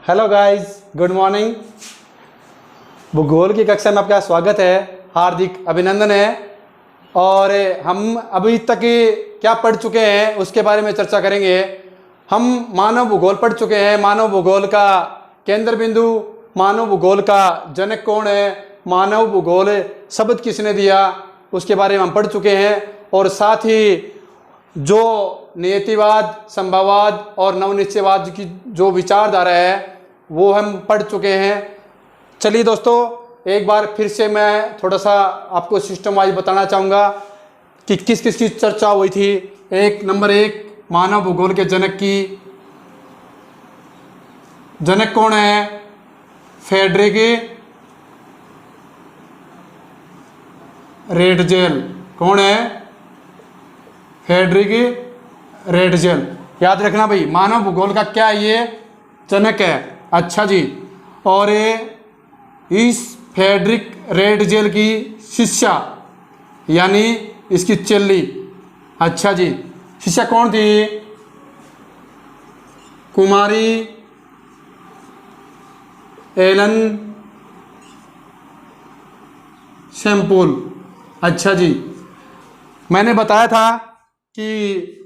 Hello guys, good morning. भूगोल की कक्षा में आपका स्वागत है, हार्दिक अभिनंदन है। और हम अभी तक क्या पढ़ चुके हैं उसके बारे में चर्चा करेंगे। हम मानव भूगोल पढ़ चुके हैं। मानव भूगोल का केंद्र बिंदु, मानव भूगोल का जनक कौन है, मानव भूगोल शब्द किसने दिया, उसके बारे में हम पढ़ चुके हैं। और साथ ही जो नियतिवाद, संभववाद और नवनिश्चयवाद की जो विचारधारा है वो हम पढ़ चुके हैं। चलिए दोस्तों, एक बार फिर से मैं थोड़ा सा आपको सिस्टम वाइज बताना चाहूँगा कि किस किस की चर्चा हुई थी। नंबर एक, मानव भूगोल के जनक की। जनक कौन है? Frederick Ratzel. कौन है? Frederick Ratzel. याद रखना भाई, मानव भूगोल का क्या ये जनक है। अच्छा जी। और इस फ्रेडरिक रेडजेल की शिष्या यानी इसकी चेली। अच्छा जी, शिष्या कौन थी? कुमारी एलन शैम्पूल। अच्छा जी, मैंने बताया था कि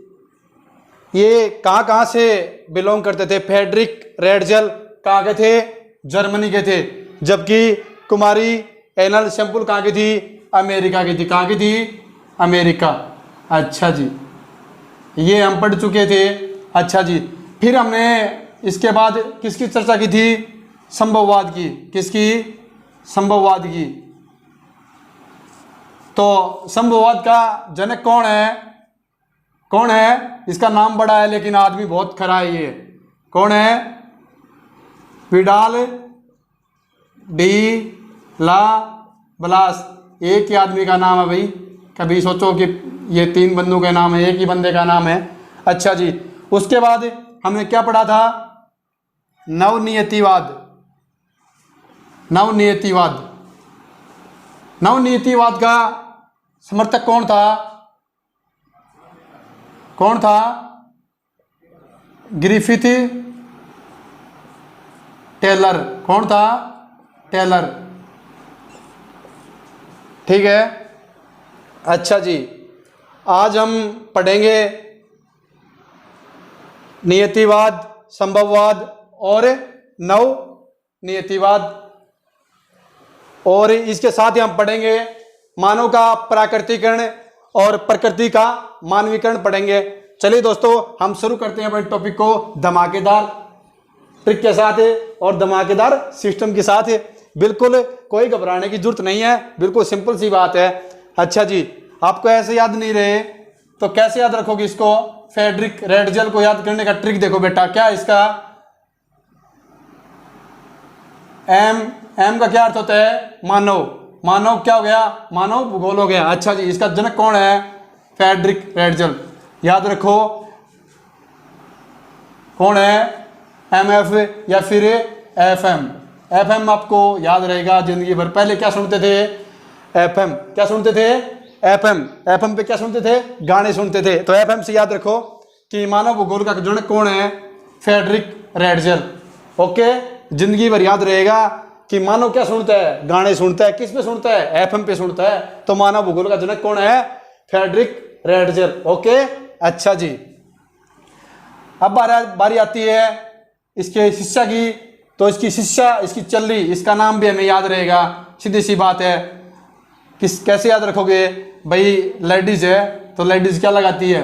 ये कहाँ से बिलोंग करते थे। फ्रेडरिक रेडजेल कहाँ के थे? जर्मनी के थे। जबकि कुमारी एलन शैम्पूल कहाँ की थी? अमेरिका की थी। कहाँ की थी? अमेरिका। अच्छा जी, ये हम पढ़ चुके थे। अच्छा जी, फिर हमने इसके बाद किसकी चर्चा की थी? संभववाद की। किसकी? संभववाद की। तो संभववाद का जनक कौन है? कौन है? इसका नाम बड़ा है लेकिन आदमी बहुत खरा है। ये कौन है? विडाल डी ला ब्लास। एक ही आदमी का नाम है भाई। कभी सोचो कि ये तीन बंदों के नाम है, एक ही बंदे का नाम है। अच्छा जी, उसके बाद हमने क्या पढ़ा था? नवनियतिवाद। नवनियतिवाद। नवनियतिवाद का समर्थक कौन था? कौन था? Griffith Taylor. कौन था? टेलर। ठीक है। अच्छा जी, आज हम पढ़ेंगे नियतिवाद, संभववाद और नव नियतिवाद। और इसके साथ ही हम पढ़ेंगे मानव का प्राकृतिकरण और प्रकृति का मानवीकरण पढ़ेंगे। चलिए दोस्तों, हम शुरू करते हैं अपने टॉपिक को धमाकेदार ट्रिक के साथ और धमाकेदार सिस्टम के साथ। बिल्कुल कोई घबराने की जरूरत नहीं है, बिल्कुल सिंपल सी बात है। अच्छा जी, आपको ऐसे याद नहीं रहे तो कैसे याद रखोगे इसको? फ्रेडरिक रेडजेल को याद करने का ट्रिक देखो बेटा। क्या इसका? एम का क्या अर्थ होता है? मानव। मानव क्या हो गया? मानव भूगोल हो गया। अच्छा जी, इसका जनक कौन है? Frederick Ratzel. याद रखो कौन है? MF या फिर FM। FM आपको याद रहेगा जिंदगी भर। पहले क्या सुनते थे? FM। क्या सुनते थे? FM पे क्या सुनते थे? गाने सुनते थे। तो FM से याद रखो कि मानव भूगोल का जनक कौन है? Frederick Ratzel. ओके, जिंदगी भर याद रहेगा कि मानव क्या सुनता है? गाने सुनता है। किस पे सुनता है? FM पे सुनता है। तो मानव भूगोल का जनक कौन है? Frederick Ratzel. ओके, अच्छा जी। अब बारी आती है इसके शिष्या की। तो इसकी शिष्या, इसकी चल्ली, इसका नाम भी हमें याद रहेगा। सीधी सी बात है। कैसे याद रखोगे भाई? लेडीज है तो लेडीज क्या लगाती है?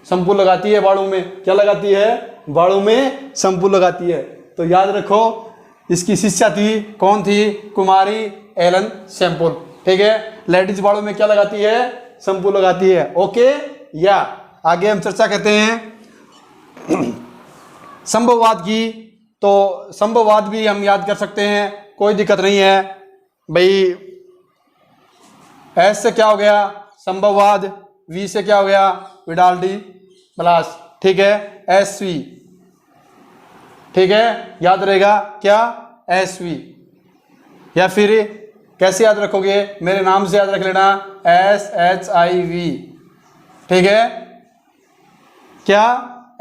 शैम्पू लगाती है बालों में। क्या लगाती है? बालों में शैम्पू लगाती है। तो याद रखो इसकी शिष्या थी। कौन थी? कुमारी एलन शैम्पूल। ठीक है, लेडीज बालों में क्या लगाती है? शैम्पू लगाती है। ओके, या आगे हम चर्चा करते हैं संभववाद की। तो संभववाद भी हम याद कर सकते हैं, कोई दिक्कत नहीं है भाई। एस से क्या हो गया? संभववाद। V से क्या हो गया? Vidal de Blache. ठीक है, SV। ठीक है, याद रहेगा क्या? SV। या फिर कैसे याद रखोगे? मेरे नाम से याद रख लेना, SHIV। ठीक है, क्या?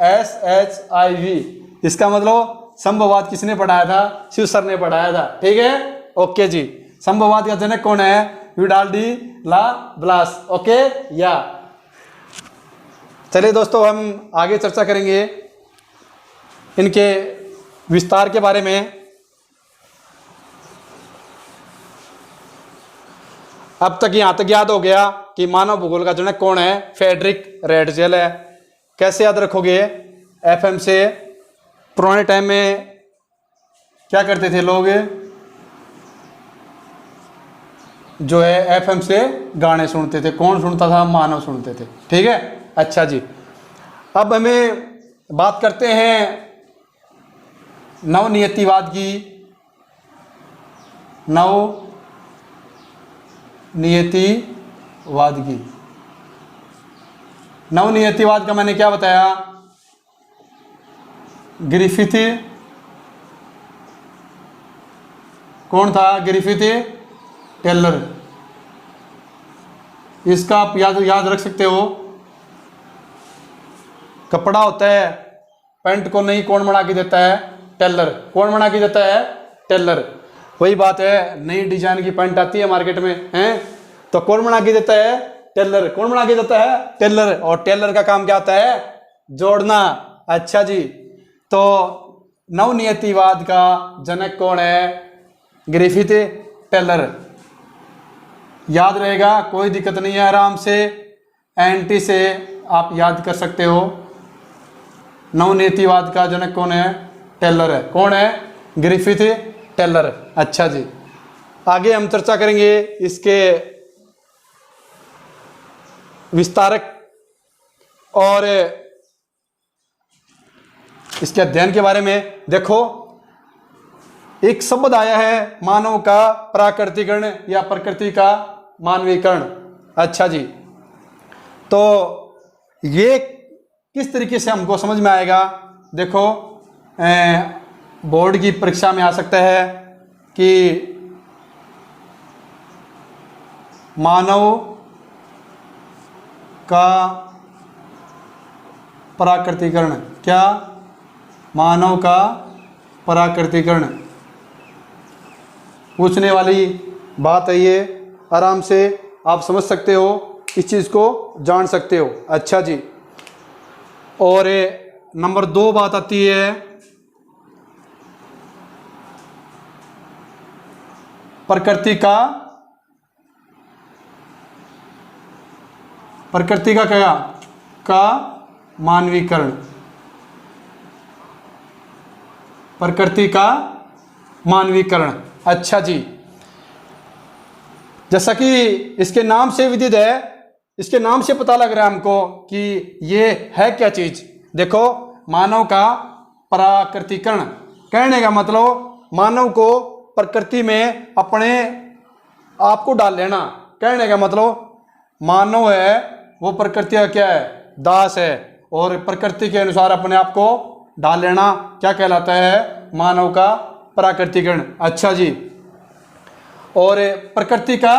SHIV। इसका मतलब संभववाद किसने पढ़ाया था? शिव सर ने पढ़ाया था। ठीक है, ओके जी। संभववाद का जनक कौन है? विडाल डी ला ब्लास। ओके या चलिए दोस्तों, हम आगे चर्चा करेंगे इनके विस्तार के बारे में। अब तक यहाँ तक याद हो गया कि मानव भूगोल का जनक कौन है? फ्रेडरिक रेडजेल है। कैसे याद रखोगे? एफएम से पुराने टाइम में क्या करते थे लोग? जो है एफएम से गाने सुनते थे। कौन सुनता था? मानव सुनते थे। ठीक है, अच्छा जी। अब हमें बात करते हैं नवनियतिवाद की। नवनियतिवाद का मैंने क्या बताया? ग्रिफिथ। कौन था? Griffith Taylor. इसका आप याद रख सकते हो। कपड़ा होता है, पैंट को नहीं कौन बना के देता है? टेलर। कौन बना के देता है? टेलर। वही बात है, नई डिजाइन की पैंट आती है मार्केट में, हैं, तो कौन बना के देता है? टेलर। कौन बना के देता है? टेलर। और टेलर का काम क्या होता है? जोड़ना। अच्छा जी। तो नवनियतिवाद का जनक कौन है? Griffith Taylor. याद रहेगा, कोई दिक्कत नहीं है, आराम से एंटी से आप याद कर सकते हो। नवनियतिवाद का जनक कौन है? टेलर है। कौन है? Griffith Taylor. अच्छा जी। आगे हम चर्चा करेंगे इसके विस्तारक और इसके अध्ययन के बारे में। देखो, एक शब्द आया है, मानव का प्राकृतिकरण या प्रकृति का मानवीकरण। अच्छा जी। तो ये किस तरीके से हमको समझ में आएगा? देखो, बोर्ड की परीक्षा में आ सकता है कि मानव का प्राकृतिकरण। क्या? मानव का प्राकृतिकरण पूछने वाली बात है ये। आराम से आप समझ सकते हो, इस चीज़ को जान सकते हो। अच्छा जी। और नंबर 2 बात आती है प्रकृति का क्या? का मानवीकरण। प्रकृति का मानवीकरण। अच्छा जी। जैसा कि इसके नाम से विदित है, इसके नाम से पता लग रहा है हमको कि ये है क्या चीज। देखो, मानव का प्राकृतिकरण कहने का मतलब मानव को प्रकृति में अपने आप को डाल लेना। कहने का मतलब मानव है वो प्रकृति का क्या है? दास है। और प्रकृति के अनुसार अपने आप को डाल लेना क्या कहलाता है? मानव का प्राकृतिकरण। अच्छा जी। और प्रकृति का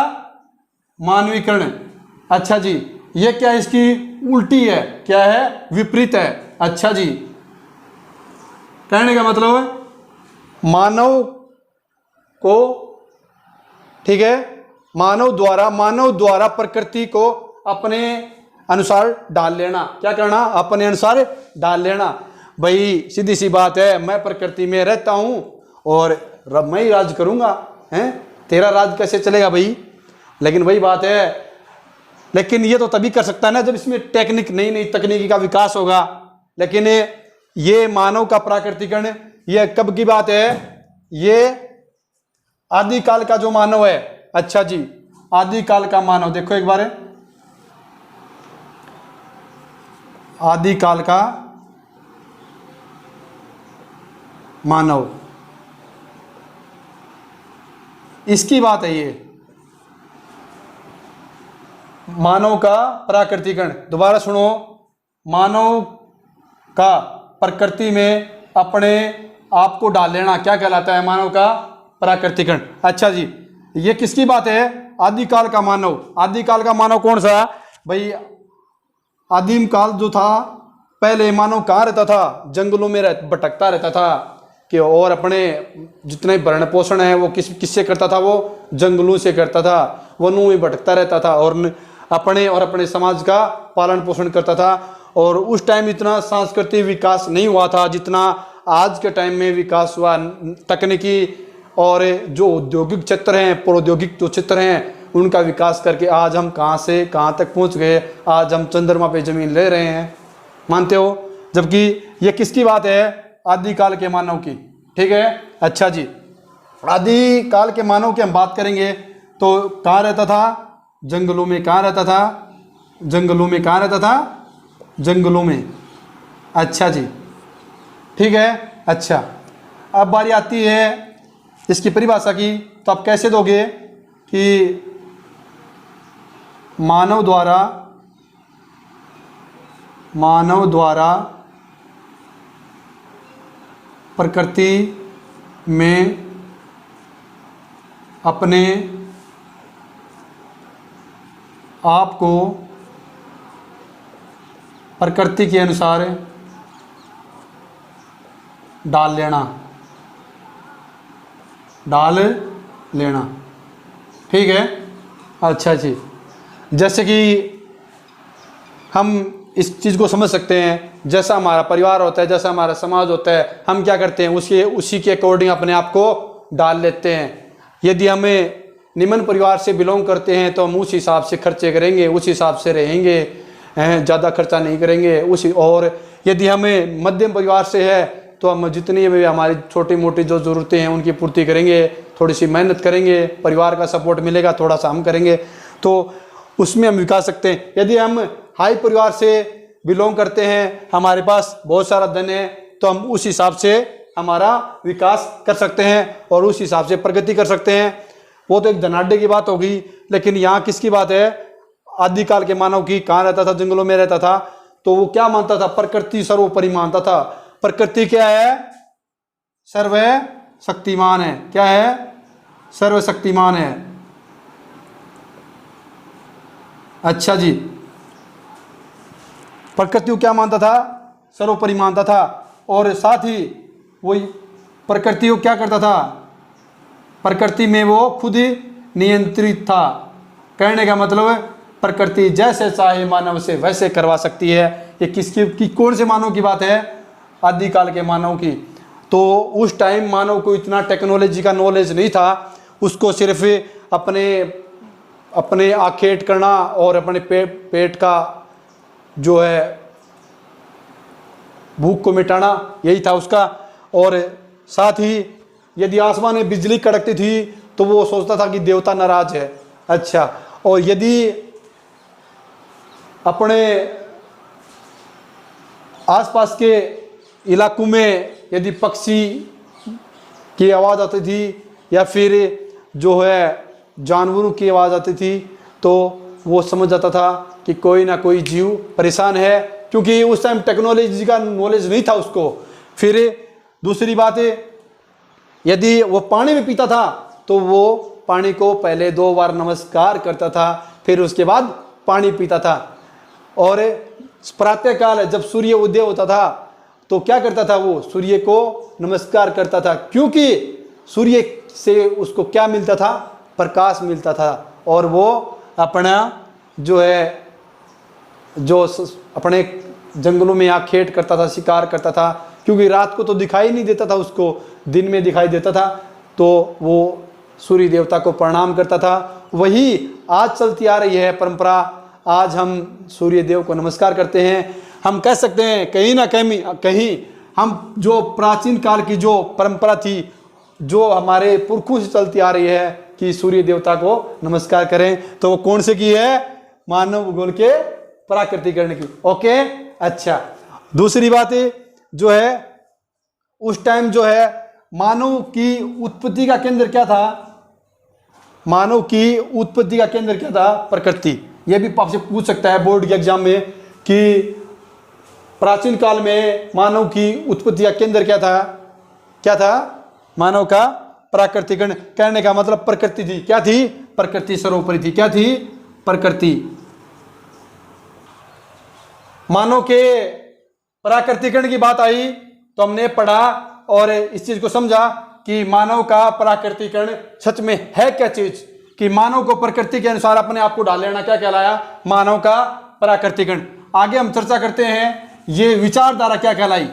मानवीकरण। अच्छा जी। ये क्या है? इसकी उल्टी है। क्या है? विपरीत है। अच्छा जी। कहने का मतलब मानव को, ठीक है, मानव द्वारा प्रकृति को अपने अनुसार डाल लेना। क्या करना? अपने अनुसार डाल लेना। भाई सीधी सी बात है, मैं प्रकृति में रहता हूं और मैं ही राज करूंगा, हैं? तेरा राज कैसे चलेगा भाई? लेकिन वही बात है, लेकिन ये तो तभी कर सकता है ना जब इसमें नई तकनीकी का विकास होगा। लेकिन ये मानव का प्राकृतिकरण, ये कब की बात है? ये आदिकाल का जो मानव है। अच्छा जी। आदिकाल का मानव, देखो एक बार, आदिकाल का मानव, इसकी बात है ये, मानव का प्राकृतिकरण। दोबारा सुनो, मानव का प्रकृति में अपने आप को डाल लेना क्या कहलाता है? मानव का प्राकृतिकरण। अच्छा जी। ये किसकी बात है? आदिकाल का मानव। आदिकाल का मानव कौन सा भाई? आदिम काल जो था, पहले मानव कहाँ रहता था? जंगलों में भटकता रहता था। कि और अपने जितने भरण पोषण है वो किससे करता था, वो जंगलों से करता था, वनों में भटकता रहता था और अपने समाज का पालन पोषण करता था। और उस टाइम इतना सांस्कृतिक विकास नहीं हुआ था जितना आज के टाइम में विकास हुआ। तकनीकी और जो औद्योगिक क्षेत्र हैं, प्रौद्योगिक जो क्षेत्र हैं, उनका विकास करके आज हम कहाँ से कहाँ तक पहुँच गए। आज हम चंद्रमा पे ज़मीन ले रहे हैं, मानते हो? जबकि ये किसकी बात है? आदिकाल के मानव की। ठीक है, अच्छा जी, आदिकाल के मानव की हम बात करेंगे तो कहाँ रहता था? जंगलों में। कहाँ रहता था? जंगलों में। कहाँ रहता था? जंगलों में। अच्छा जी, ठीक है। अच्छा, अब बारी आती है इसकी परिभाषा की। तो आप कैसे दोगे कि मानव द्वारा प्रकृति में अपने आप को प्रकृति के अनुसार डाल लेना। ठीक है, अच्छा जी। जैसे कि हम इस चीज़ को समझ सकते हैं, जैसा हमारा परिवार होता है, जैसा हमारा समाज होता है, हम क्या करते हैं उसी के अकॉर्डिंग अपने आप को डाल लेते हैं। यदि हमें निम्न परिवार से बिलोंग करते हैं तो हम उस हिसाब से खर्चे करेंगे, उस हिसाब से रहेंगे, ज़्यादा खर्चा नहीं करेंगे और यदि हमें मध्यम परिवार से है तो हम जितनी भी हमारी छोटी मोटी जो ज़रूरतें हैं उनकी पूर्ति करेंगे, थोड़ी सी मेहनत करेंगे, परिवार का सपोर्ट मिलेगा, थोड़ा सा हम करेंगे तो उसमें हम विकास सकते हैं। यदि हम हाई परिवार से बिलोंग करते हैं, हमारे पास बहुत सारा धन है, तो हम उस हिसाब से हमारा विकास कर सकते हैं और उस हिसाब से प्रगति कर सकते हैं। वो तो एक धनाढ्य की बात होगी, लेकिन यहाँ किसकी बात है? आदिकाल के मानव की। कहाँ रहता था? जंगलों में रहता था। तो वो क्या मानता था? प्रकृति सर्वोपरि मानता था। प्रकृति क्या है? सर्वशक्तिमान है। क्या है? सर्वशक्तिमान है। अच्छा जी, प्रकृति को क्या मानता था? सर्वोपरि मानता था। और साथ ही वही प्रकृति को क्या करता था? प्रकृति में वो खुद ही नियंत्रित था। कहने का मतलब प्रकृति जैसे चाहे मानव से वैसे करवा सकती है। ये किसकी कौन से मानव की बात है? आदिकाल के मानव की। तो उस टाइम मानव को इतना टेक्नोलॉजी का नॉलेज नहीं था, उसको सिर्फ अपने आखेट करना और अपने पेट का जो है भूख को मिटाना, यही था उसका। और साथ ही यदि आसमान में बिजली कड़कती थी तो वो सोचता था कि देवता नाराज है। अच्छा, और यदि अपने आसपास के इलाकों में यदि पक्षी की आवाज़ आती थी या फिर जो है जानवरों की आवाज़ आती थी तो वो समझ जाता था कि कोई ना कोई जीव परेशान है, क्योंकि उस टाइम टेक्नोलॉजी का नॉलेज नहीं था उसको। फिर दूसरी बात है, यदि वो पानी में पीता था तो वो पानी को पहले 2 बार नमस्कार करता था, फिर उसके बाद पानी पीता था। और प्रातःकाल जब सूर्य उदय होता था तो क्या करता था? वो सूर्य को नमस्कार करता था, क्योंकि सूर्य से उसको क्या मिलता था? प्रकाश मिलता था। और वो अपना जो है जो अपने जंगलों में यहाँ खेत करता था, शिकार करता था, क्योंकि रात को तो दिखाई नहीं देता था उसको, दिन में दिखाई देता था। तो वो सूर्य देवता को प्रणाम करता था। वही आज चलती आ रही है परंपरा। आज हम सूर्य देव को नमस्कार करते हैं। हम कह सकते हैं कहीं ना कहीं हम जो प्राचीन काल की जो परंपरा थी, जो हमारे पुरखों से चलती आ रही है कि सूर्य देवता को नमस्कार करें, तो वो कौन से की है? मानव भूगोल के प्राकृतिकरण की। ओके, अच्छा। दूसरी बात जो है, उस टाइम जो है मानव की उत्पत्ति का केंद्र क्या था? मानव की उत्पत्ति का केंद्र क्या था? प्रकृति। यह भी आपसे पूछ सकता है बोर्ड के एग्जाम में कि प्राचीन काल में मानव की उत्पत्ति का केंद्र क्या था? क्या था? मानव का प्राकृतिकरण। कहने का मतलब प्रकृति थी। क्या थी? प्रकृति सर्वोपरि थी। क्या थी? प्रकृति। मानव के प्राकृतिकरण की बात आई तो हमने पढ़ा और इस चीज को समझा कि मानव का प्राकृतिकरण सच में है क्या चीज, कि मानव को प्रकृति के अनुसार अपने आप को ढाल लेना क्या कहलाया, मानव का प्राकृतिकरण। आगे हम चर्चा करते हैं ये विचारधारा क्या कहलाई,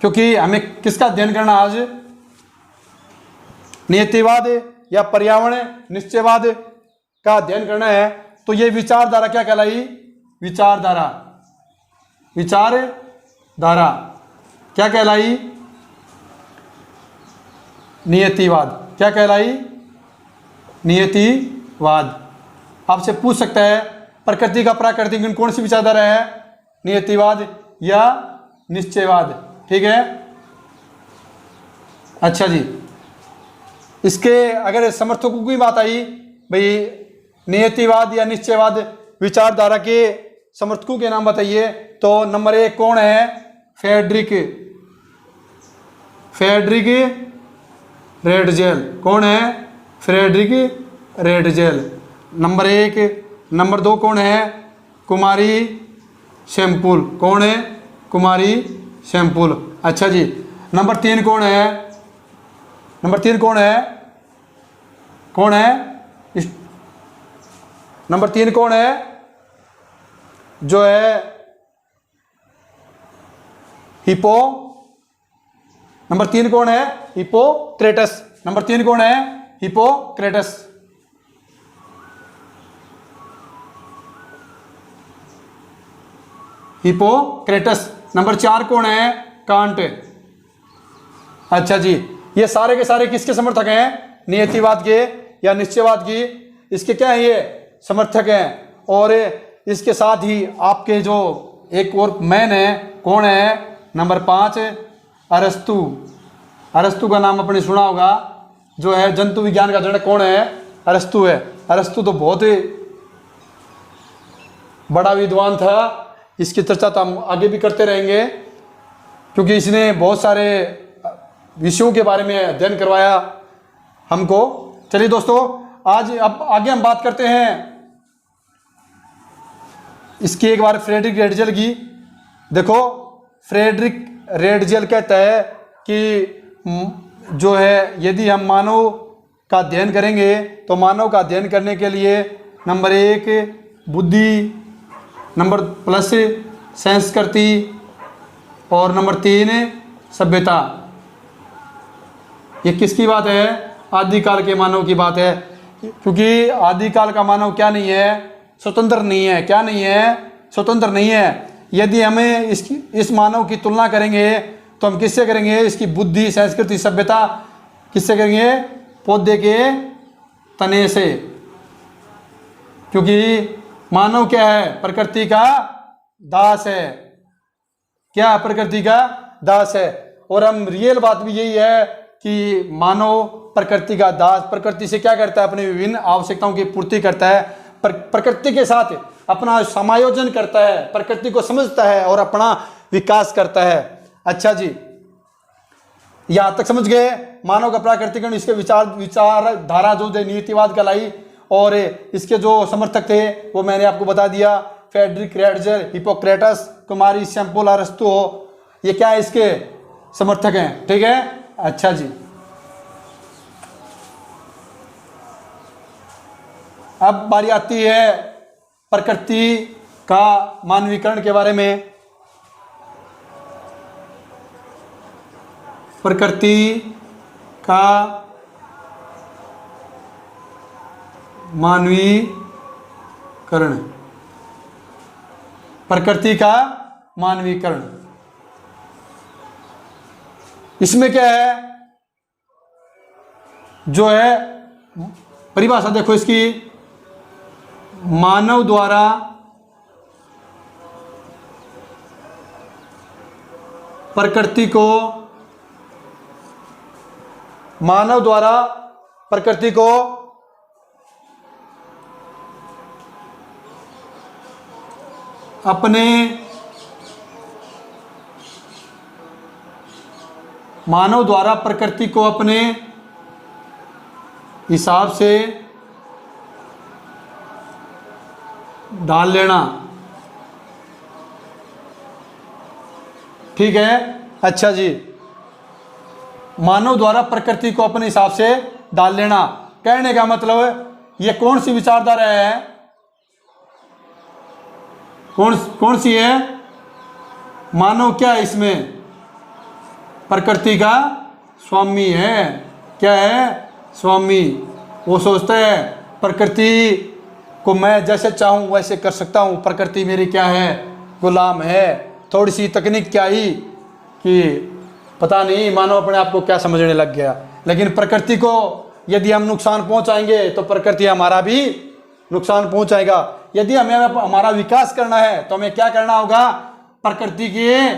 क्योंकि हमें किसका अध्ययन करना आज, नियतिवाद या पर्यावरण निश्चयवाद का अध्ययन करना है। तो ये विचारधारा क्या कहलाई, विचारधारा, विचारधारा क्या कहलाई, नियतिवाद। क्या कहलाई, नियतिवाद। आपसे पूछ सकता है प्रकृति का प्राकृतिक कौन सी विचारधारा है, नियतिवाद या निश्चयवाद। ठीक है, अच्छा जी। इसके अगर समर्थकों की बात आई, भाई नियतिवाद या निश्चयवाद विचारधारा के समर्थकों के नाम बताइए, तो नंबर 1 कौन है, फ्रेडरिक रेडजेल। कौन है, फ्रेडरिक रेडजेल, नंबर 1। नंबर 2 कौन है, कुमारी शैम्पूल। कौन है, कुमारी शैम्पूल। अच्छा जी। नंबर 3 कौन है, नंबर 3 कौन है, कौन है नंबर 3 कौन है, जो है हिपो। नंबर 3 कौन है, हिपोक्रेटस। नंबर 3 कौन है, हिपोक्रेटस। हिपोक्रेटस। नंबर 4 कौन है, कांट। अच्छा जी। ये सारे के सारे किसके समर्थक हैं, नियतिवाद के या निश्चयवाद की, इसके क्या है, ये समर्थक हैं। और इसके साथ ही आपके जो एक और मैन है, कौन है, नंबर 5 अरस्तु। अरस्तु का नाम आपने सुना होगा, जो है जंतु विज्ञान का जनक। कौन है, अरस्तु है। अरस्तु तो बहुत ही बड़ा विद्वान था, इसकी चर्चा तो हम आगे भी करते रहेंगे, क्योंकि इसने बहुत सारे विषयों के बारे में अध्ययन करवाया हमको। चलिए दोस्तों, आज अब आगे हम बात करते हैं इसकी एक बार फ्रेडरिक रेडजेल की। देखो, फ्रेडरिक रेडजेल कहता है कि जो है यदि हम मानव का अध्ययन करेंगे तो मानव का अध्ययन करने के लिए नंबर 1 बुद्धि, नंबर प्लस संस्कृति, और नंबर 3 सभ्यता। ये किसकी बात है, आदिकाल के मानव की बात है, क्योंकि आदिकाल का मानव क्या नहीं है, स्वतंत्र नहीं है। क्या नहीं है, स्वतंत्र नहीं है। यदि हमें इस मानव की तुलना करेंगे तो हम किससे करेंगे, इसकी बुद्धि, संस्कृति, सभ्यता किससे करेंगे, पौधे के तने से। क्योंकि मानव क्या है, प्रकृति का दास है। क्या प्रकृति का दास है। और हम रियल बात भी यही है कि मानव प्रकृति का दास, प्रकृति से क्या करता है, अपनी विभिन्न आवश्यकताओं की पूर्ति करता है, प्रकृति के साथ अपना समायोजन करता है, प्रकृति को समझता है और अपना विकास करता है। अच्छा जी, यहां तक समझ गए मानव का प्राकृतिकरण, इसके विचारधारा जो नीतिवाद कहलाई, और इसके जो समर्थक थे वो मैंने आपको बता दिया, फ्रेडरिक रेडजेल, हिपोक्रेटस, कुमारी शैम्पूल, अरस्तु हो, ये क्या है, इसके समर्थक हैं। ठीक है, अच्छा जी। अब बारी आती है प्रकृति का मानवीकरण के बारे में। प्रकृति का मानवीकरण, प्रकृति का मानवीकरण, इसमें क्या है, जो है परिभाषा देखो इसकी, मानव द्वारा प्रकृति को, मानव द्वारा प्रकृति को अपने, मानव द्वारा प्रकृति को अपने हिसाब से ढाल लेना। ठीक है, अच्छा जी। मानव द्वारा प्रकृति को अपने हिसाब से डाल लेना। कहने का मतलब ये कौन सी विचारधारा है, कौन सी है? मानव क्या है इसमें? प्रकृति का स्वामी है। क्या है? स्वामी। वो सोचता है प्रकृति को मैं जैसे चाहूँ वैसे कर सकता हूँ, प्रकृति मेरी क्या है? गुलाम है। थोड़ी सी तकनीक क्या ही कि पता नहीं मानव अपने आप को क्या समझने लग गया। लेकिन प्रकृति को यदि हम नुकसान पहुंचाएंगे तो प्रकृति हमारा भी नुकसान पहुंचाएगा। यदि हमें हमारा विकास करना है तो हमें क्या करना होगा? प्रकृति के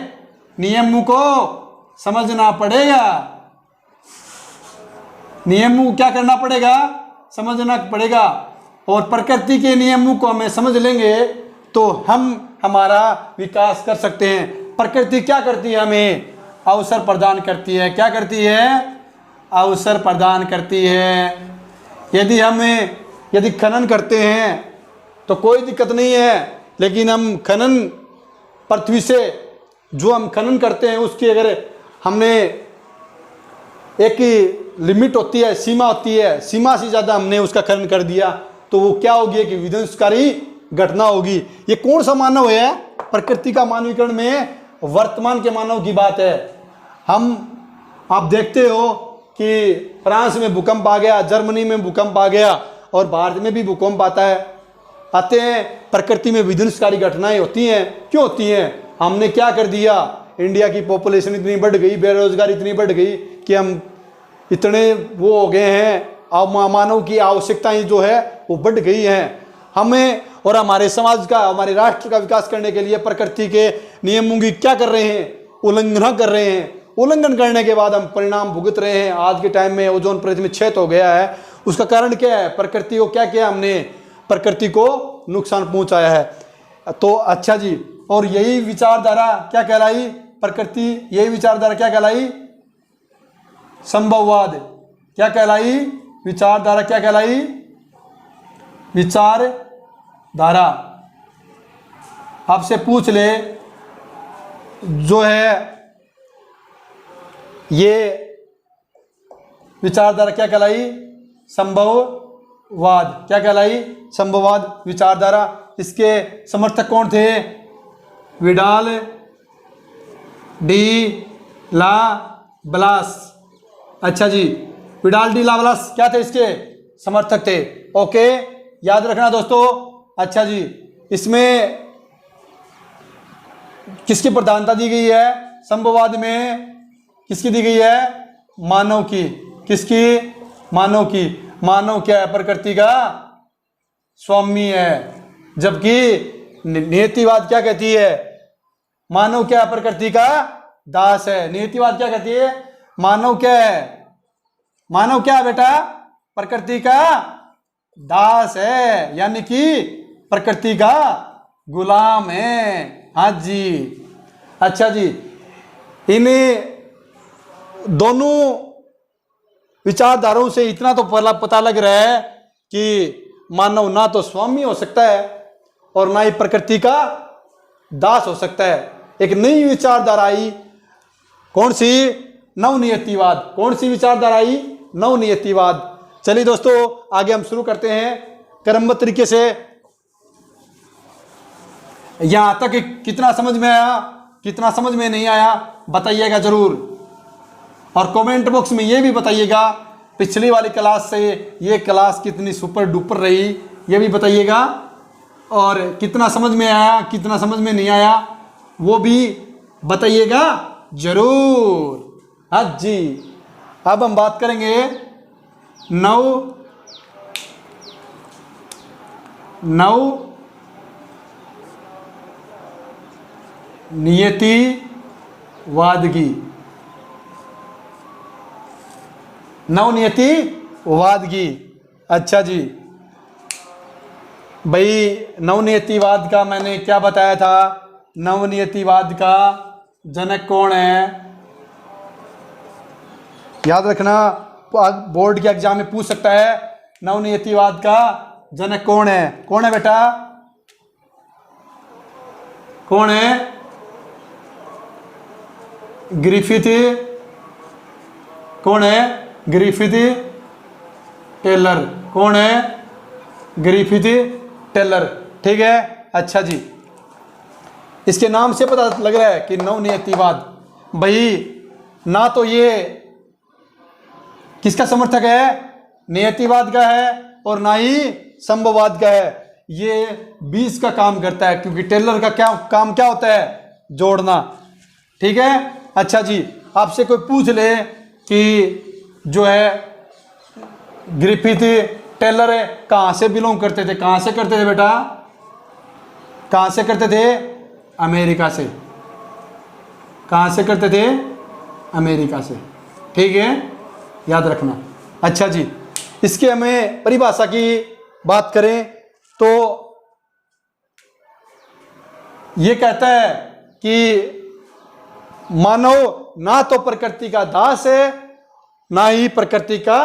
नियमों को समझना पड़ेगा। नियमों को क्या करना पड़ेगा? समझना पड़ेगा। और प्रकृति के नियमों को हमें समझ लेंगे तो हम हमारा विकास कर सकते हैं। प्रकृति क्या करती है? हमें अवसर प्रदान करती है। क्या करती है? अवसर प्रदान करती है। यदि खनन करते हैं तो कोई दिक्कत नहीं है, लेकिन हम खनन पृथ्वी से जो हम खनन करते हैं उसकी अगर हमने एक लिमिट होती है, सीमा होती है, सीमा से ज़्यादा हमने उसका खनन कर दिया तो वो क्या होगी कि विध्वंसकारी घटना होगी। ये कौन सा मानव है? प्रकृति का मानवीकरण में वर्तमान के मानव की बात है। आप देखते हो कि फ्रांस में भूकंप आ गया, जर्मनी में भूकंप आ गया और भारत में भी भूकंप आते हैं। प्रकृति में विध्वंसकारी घटनाएं होती हैं। क्यों होती हैं? हमने क्या कर दिया? इंडिया की पॉपुलेशन इतनी बढ़ गई, बेरोजगारी इतनी बढ़ गई कि हम इतने वो हो गए हैं, अब मानव की आवश्यकताएं जो है वो बढ़ गई हैं। हमें और हमारे समाज का, हमारे राष्ट्र का विकास करने के लिए प्रकृति के नियमों की क्या कर रहे हैं? उल्लंघन कर रहे हैं। उल्लंघन करने के बाद हम परिणाम भुगत रहे हैं। आज के टाइम में ओजोन परत में छेद हो गया है। उसका कारण क्या है? प्रकृति को क्या किया हमने? प्रकृति को नुकसान पहुंचाया है। तो अच्छा जी, और यही विचारधारा क्या कहलाई? प्रकृति, यही विचारधारा क्या कहलाई? संभववाद। क्या कहलाई? विचारधारा क्या कहलाई? विचारधारा। आपसे पूछ ले जो है ये विचारधारा क्या कहलाई? संभववाद। क्या कहलाई? संभववाद विचारधारा। इसके समर्थक कौन थे? विडाल डी ला ब्लास। अच्छा जी, विडाल डी ला ब्लास क्या थे? इसके समर्थक थे। ओके, याद रखना दोस्तों। अच्छा जी, इसमें किसकी प्रधानता दी गई है? संभववाद में किसकी दी गई है? मानव की। किसकी? मानव की। मानव क्या है? प्रकृति का स्वामी है। जबकि नियतिवाद क्या कहती है? मानव क्या है? प्रकृति का दास है। नियतिवाद क्या कहती है? मानव क्या है? मानव क्या है बेटा? प्रकृति का दास है, यानी कि प्रकृति का गुलाम है। हाँ जी। अच्छा जी, इन दोनों विचारधाराओं से इतना तो पता लग रहा है कि मानव ना तो स्वामी हो सकता है और ना ही प्रकृति का दास हो सकता है। एक नई विचारधारा आई। कौन सी? नवनियतिवाद। कौन सी विचारधारा आई? नवनियतिवाद। चलिए दोस्तों, आगे हम शुरू करते हैं क्रमबद्ध तरीके से। यहां तक कितना समझ में आया, कितना समझ में नहीं आया बताइएगा जरूर। और कमेंट बॉक्स में ये भी बताइएगा पिछली वाली क्लास से ये क्लास कितनी सुपर डुपर रही, ये भी बताइएगा। और कितना समझ में आया, कितना समझ में नहीं आया वो भी बताइएगा जरूर। हाँ जी, अब हम बात करेंगे नियतिवाद की। नवनियतिवाद की। अच्छा जी भाई, नवनियतिवाद का मैंने क्या बताया था? नवनियतिवाद का जनक कौन है? याद रखना, बोर्ड के एग्जाम में पूछ सकता है नवनियतिवाद का जनक कौन है? कौन है बेटा? कौन है? ग्रिफिथ कौन है? Griffith Taylor. कौन है? Griffith Taylor. ठीक है, अच्छा जी। इसके नाम से पता लग रहा है कि नवनियतिवाद भाई ना तो ये किसका समर्थक है? नियतिवाद का है, और ना ही संभववाद का है। ये बीच का काम करता है, क्योंकि टेलर का क्या काम क्या होता है? जोड़ना। ठीक है, अच्छा जी। आपसे कोई पूछ ले कि जो है ग्रिफिथ टेलर है कहाँ से बिलोंग करते थे? कहाँ से करते थे बेटा? कहाँ से करते थे? अमेरिका से। कहाँ से करते थे? अमेरिका से। ठीक है, याद रखना। अच्छा जी, इसके हमें परिभाषा की बात करें तो ये कहता है कि मानव ना तो प्रकृति का दास है, ना ही प्रकृति का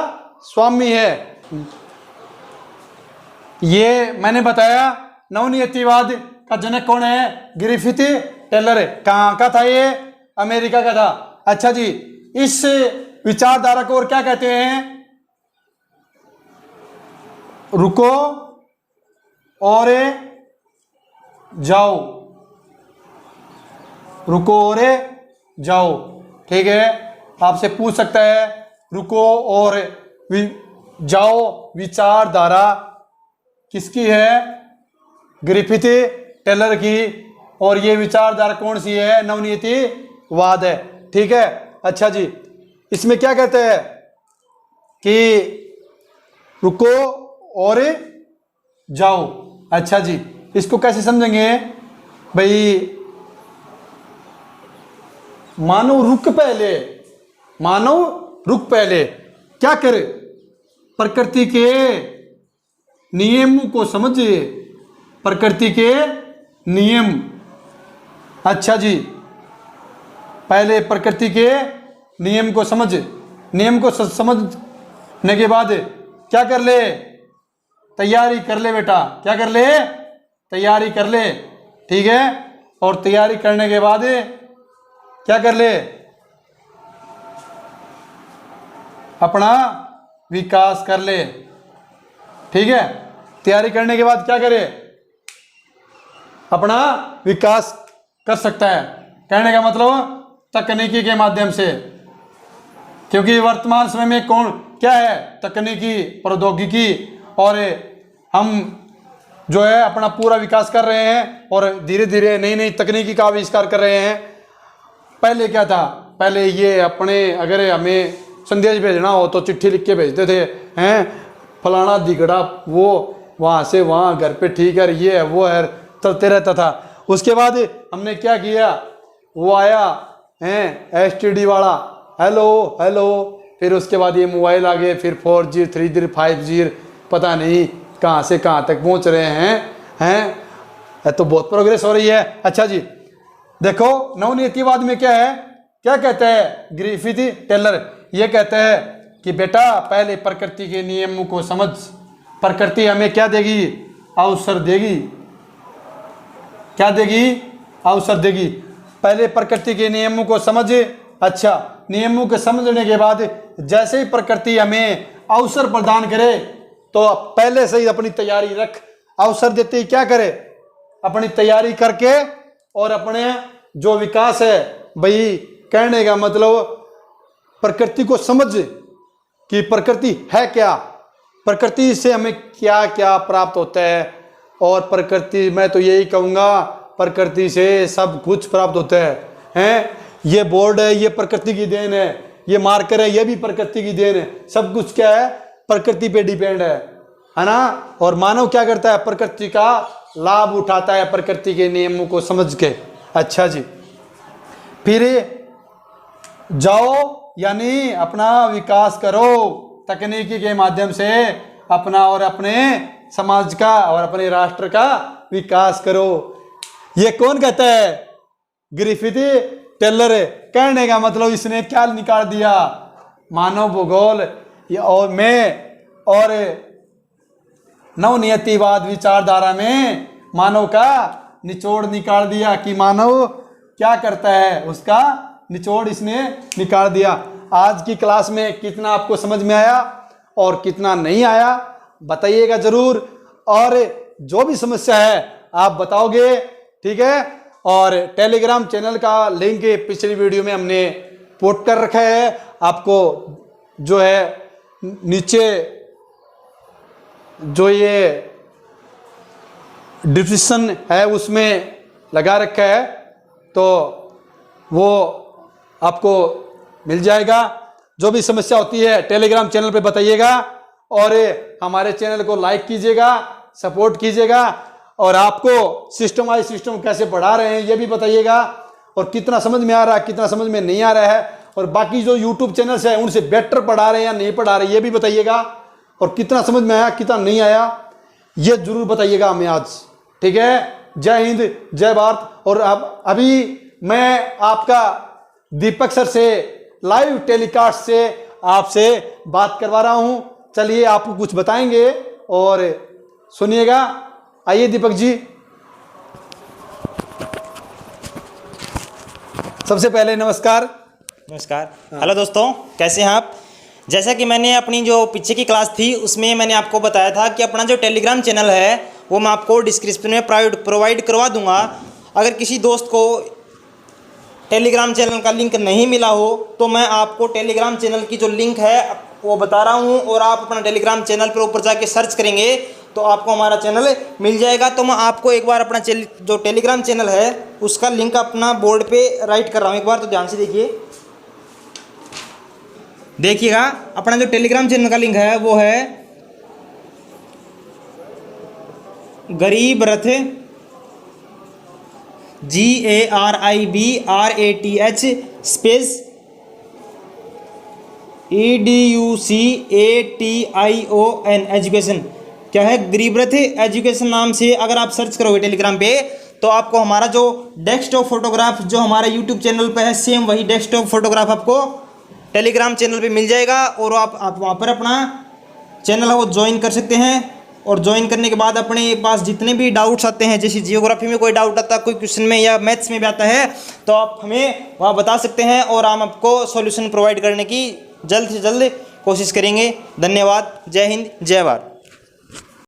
स्वामी है। ये मैंने बताया नवनियतिवाद का जनक कौन है? Griffith Taylor. कहाँ का था ये? अमेरिका का था। अच्छा जी, इस विचारधारा को और क्या कहते हैं? रुको और जाओ। रुको और जाओ। ठीक है, आपसे पूछ सकता है रुको और जाओ विचारधारा किसकी है? ग्रिफिथ टेलर की। और ये विचारधारा कौन सी है? नवनियतिवाद है। ठीक है, अच्छा जी। इसमें क्या कहते हैं कि रुको और जाओ। अच्छा जी, इसको कैसे समझेंगे भाई? मानव रुक पहले, मानव रुक पहले क्या करे? प्रकृति के नियम को समझे, प्रकृति के नियम। अच्छा जी, पहले प्रकृति के नियम को समझ, नियम को समझने के बाद क्या कर ले? तैयारी कर ले बेटा। क्या कर ले? तैयारी कर ले। ठीक है, और तैयारी करने के बाद क्या कर ले? अपना विकास कर ले। ठीक है, तैयारी करने के बाद क्या करे? अपना विकास कर सकता है। कहने का मतलब तकनीकी के माध्यम से, क्योंकि वर्तमान समय में कौन क्या है? तकनीकी, प्रौद्योगिकी, और हम जो है अपना पूरा विकास कर रहे हैं और धीरे धीरे नई नई तकनीकी का आविष्कार कर रहे हैं। पहले क्या था? पहले ये अपने अगर हमें संदेश भेजना हो तो चिट्ठी लिख के भेजते थे, हैं फलाना दिगड़ा वो वहाँ से वहाँ घर पे, ठीक है ये है वो है, चलते रहता था। उसके बाद हमने क्या किया? वो आया हैं STD वाला, हेलो हेलो, फिर उसके बाद ये मोबाइल आ गए, फिर 4G 3G 5G, पता नहीं कहाँ से कहाँ तक पहुँच रहे हैं तो बहुत प्रोग्रेस हो रही है। अच्छा जी, देखो नवनियतिवाद में क्या है? क्या कहता है ग्रिफिथ टेलर? ये कहता है कि बेटा पहले प्रकृति के नियमों को समझ। प्रकृति हमें क्या देगी? अवसर देगी। क्या देगी? अवसर देगी। पहले प्रकृति के नियमों को समझ। अच्छा, नियमों को समझने के बाद जैसे ही प्रकृति हमें अवसर प्रदान करे तो पहले से ही अपनी तैयारी रख। अवसर देते ही क्या करे? अपनी तैयारी करके और अपने जो विकास है भाई, कहने का मतलब प्रकृति को समझ कि प्रकृति है क्या, प्रकृति से हमें क्या क्या प्राप्त होता है। और प्रकृति, मैं तो यही कहूँगा, प्रकृति से सब कुछ प्राप्त होता है। ये बोर्ड है, ये प्रकृति की देन है, ये मार्कर है, ये भी प्रकृति की देन है। सब कुछ क्या है? प्रकृति पे डिपेंड है ना। और मानव क्या करता है? प्रकृति का लाभ उठाता है, प्रकृति के नियमों को समझ के। अच्छा जी, फिर जाओ यानी अपना विकास करो तकनीकी के माध्यम से, अपना और अपने समाज का और अपने राष्ट्र का विकास करो। ये कौन कहता है? Griffith Taylor. कहने का मतलब इसने क्या निकाल दिया? मानव भूगोल और में और नवनियतिवाद विचारधारा में मानव का निचोड़ निकाल दिया कि मानव क्या करता है, उसका निचोड़ इसने निकाल दिया। आज की क्लास में कितना आपको समझ में आया और कितना नहीं आया बताइएगा जरूर, और जो भी समस्या है आप बताओगे, ठीक है। और टेलीग्राम चैनल का लिंक पिछली वीडियो में हमने पोस्ट कर रखा है, आपको जो है नीचे जो ये डिस्क्रिप्शन है उसमें लगा रखा है, तो वो आपको मिल जाएगा। जो भी समस्या होती है टेलीग्राम चैनल पे बताइएगा, और हमारे चैनल को लाइक कीजिएगा, सपोर्ट कीजिएगा, और आपको सिस्टम वाइज सिस्टम कैसे पढ़ा रहे हैं ये भी बताइएगा, और कितना समझ में आ रहा है कितना समझ में नहीं आ रहा है, और बाकी जो यूट्यूब चैनल्स है उनसे बेटर पढ़ा रहे हैं या नहीं पढ़ा रहे ये भी बताइएगा, और कितना समझ में आया कितना नहीं आया ये जरूर बताइएगा हमें आज, ठीक है। जय हिंद, जय भारत। और अब अभी मैं आपका दीपक सर से लाइव टेलीकास्ट से आपसे बात करवा रहा हूं। चलिए आपको कुछ बताएंगे और सुनिएगा। आइए दीपक जी। सबसे पहले नमस्कार। नमस्कार। हेलो दोस्तों, कैसे हैं आप। जैसा कि मैंने अपनी जो पीछे की क्लास थी उसमें मैंने आपको बताया था कि अपना जो टेलीग्राम चैनल है वो मैं आपको डिस्क्रिप्शन में प्रोवाइड करवा दूंगा। अगर किसी दोस्त को टेलीग्राम चैनल का लिंक नहीं मिला हो तो मैं आपको टेलीग्राम चैनल की जो लिंक है वो बता रहा हूँ, और आप अपना टेलीग्राम चैनल पर ऊपर जाके सर्च करेंगे तो आपको हमारा चैनल मिल जाएगा। तो मैं आपको एक बार अपना जो टेलीग्राम चैनल है उसका लिंक अपना बोर्ड पे राइट कर रहा हूँ, एक बार तो ध्यान से देखिएगा। अपना जो टेलीग्राम चैनल का लिंक है वो है गरीब रथ GARIBRATH स्पेस EDUCATION एजुकेशन। क्या है? गरीब रथ एजुकेशन नाम से अगर आप सर्च करोगे टेलीग्राम पे तो आपको हमारा जो डेस्कटॉप फोटोग्राफ जो हमारे यूट्यूब चैनल पे है सेम वही डेस्कटॉप फोटोग्राफ आपको टेलीग्राम चैनल पे मिल जाएगा, और आप वहाँ पर अपना चैनल है वो ज्वाइन कर सकते हैं। और ज्वाइन करने के बाद अपने पास जितने भी डाउट्स आते हैं, जैसे जियोग्राफी में कोई डाउट आता है, कोई क्वेश्चन में या मैथ्स में भी आता है, तो आप हमें वहाँ बता सकते हैं और हम आपको सॉल्यूशन प्रोवाइड करने की जल्द से जल्द कोशिश करेंगे। धन्यवाद। जय हिंद, जय भारत।